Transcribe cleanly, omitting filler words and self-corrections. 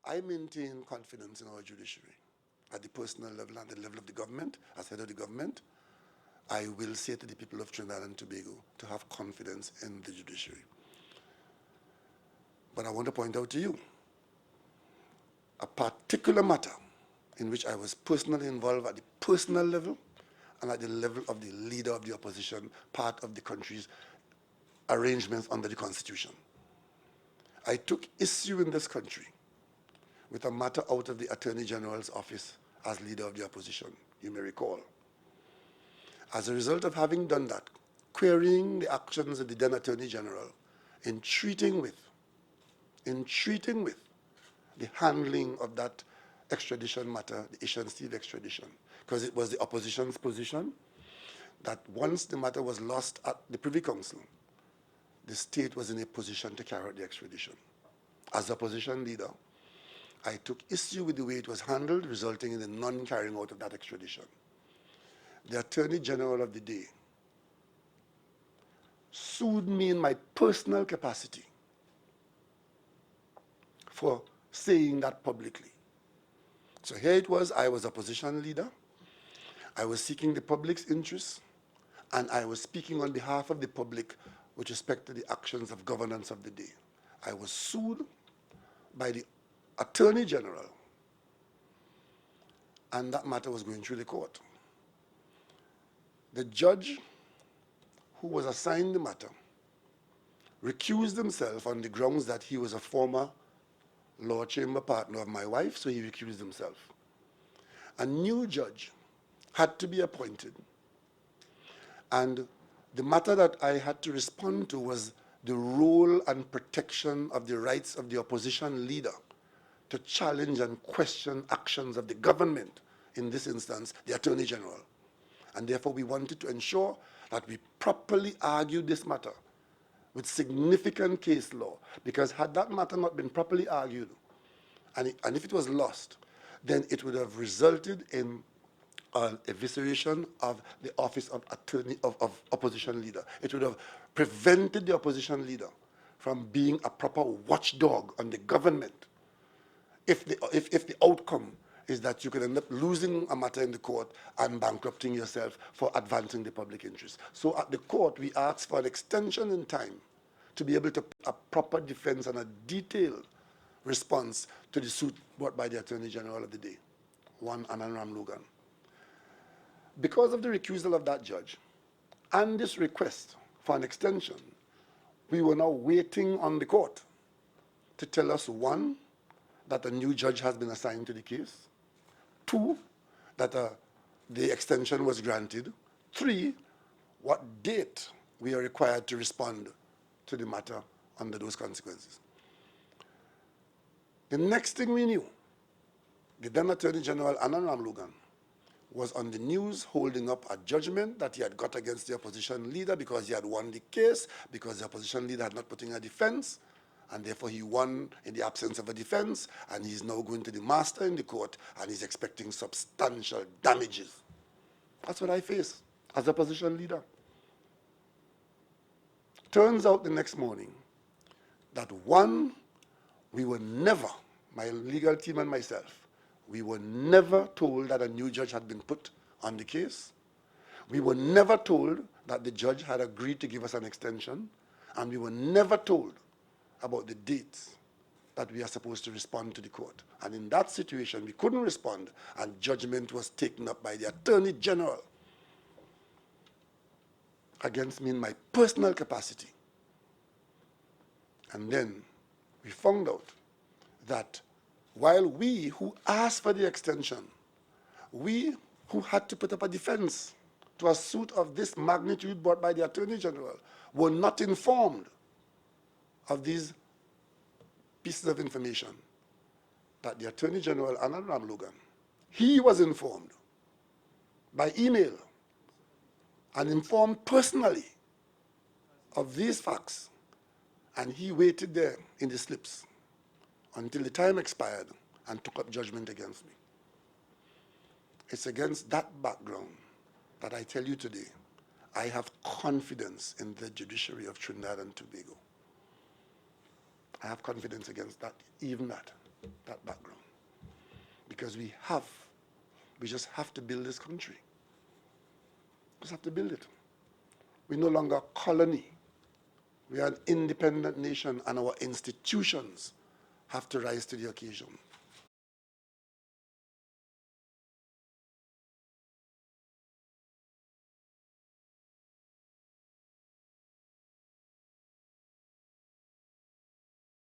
I maintain confidence in our judiciary at the personal level and the level of the government, as head of the government. I will say to the people of Trinidad and Tobago to have confidence in the judiciary. But I want to point out to you a particular matter in which I was personally involved at the personal level and at the level of the leader of the opposition, part of the country's arrangements under the Constitution. I took issue in this country with a matter out of the Attorney General's office as leader of the opposition, you may recall. As a result of having done that, querying the actions of the then Attorney General in treating with the handling of that extradition matter, the Ishan-Steve extradition, because it was the opposition's position that once the matter was lost at the Privy Council, the state was in a position to carry out the extradition. As opposition leader, I took issue with the way it was handled, resulting in the non-carrying out of that extradition. The Attorney General of the day sued me in my personal capacity for saying that publicly. So here it was, I was opposition leader, I was seeking the public's interests, and I was speaking on behalf of the public with respect to the actions of governance of the day. I was sued by the Attorney General, and that matter was going through the court. The judge who was assigned the matter recused himself on the grounds that he was a former law chamber partner of my wife, so he recused himself. A new judge had to be appointed, and the matter that I had to respond to was the role and protection of the rights of the opposition leader to challenge and question actions of the government, in this instance, the Attorney General. And therefore, we wanted to ensure that we properly argued this matter with significant case law, because had that matter not been properly argued, and if it was lost, then it would have resulted in an evisceration of the office of opposition leader. It would have prevented the opposition leader from being a proper watchdog on the government. If the outcome is that you could end up losing a matter in the court and bankrupting yourself for advancing the public interest. So at the court, we asked for an extension in time to be able to a proper defense and a detailed response to the suit brought by the Attorney General of the day, one Anand Logan. Because of the recusal of that judge and this request for an extension, we were now waiting on the court to tell us, one, that a new judge has been assigned to the case, two, that the extension was granted, three, what date we are required to respond to the matter under those consequences. The next thing we knew, the then Attorney General Anand Logan was on the news holding up a judgment that he had got against the opposition leader because he had won the case, because the opposition leader had not put in a defense, and therefore he won in the absence of a defense, and he's now going to the master in the court, and he's expecting substantial damages. That's what I face as opposition leader. Turns out the next morning that one, we were never, my legal team and myself, we were never told that a new judge had been put on the case. We were never told that the judge had agreed to give us an extension, and we were never told about the dates that we are supposed to respond to the court. And in that situation, we couldn't respond, and judgment was taken up by the Attorney General against me in my personal capacity. And then we found out that while we who asked for the extension, we who had to put up a defense to a suit of this magnitude brought by the Attorney General, were not informed of these pieces of information, that the Attorney General, Anand Logan, he was informed by email and informed personally of these facts, and he waited there in the slips until the time expired and took up judgment against me. It's against that background that I tell you today, I have confidence in the judiciary of Trinidad and Tobago. I have confidence against that, even that. that background. Because we just have to build this country. Just have to build it. We're no longer a colony. We are an independent nation, and our institutions have to rise to the occasion.